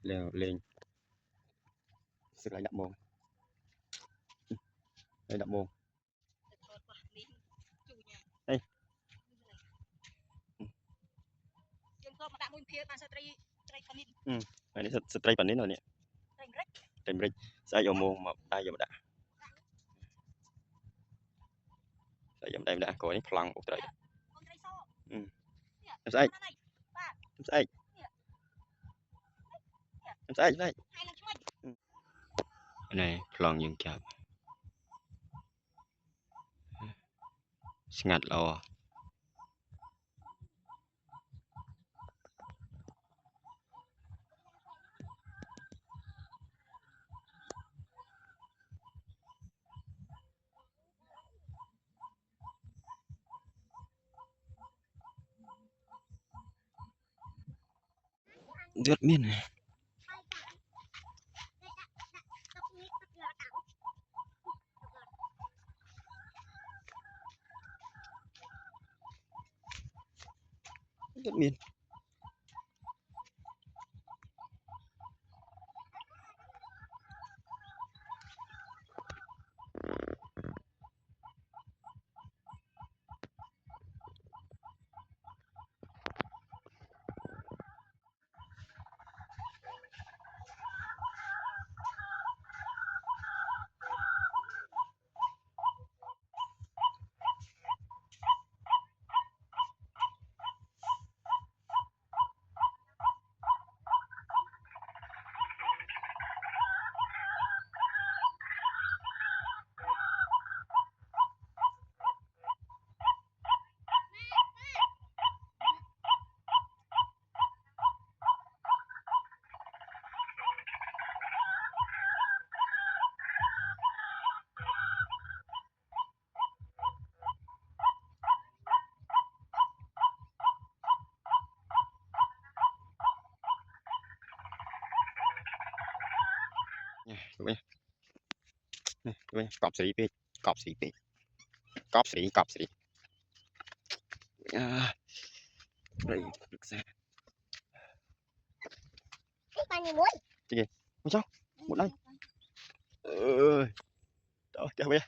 leo lên sức lại đậm mồm đây đậm mồm đây này nó stray phần đến rồi nè trên bridge sai vô mồm mà tay vô đã sai vô đây đã coi nó phăng một trời em sai đây này phăng những chạp ngặt lo rất miên này rất miên cọp xì pê cọp xì pê cọp xì đây được ra cái gì sao một đây đó chào bé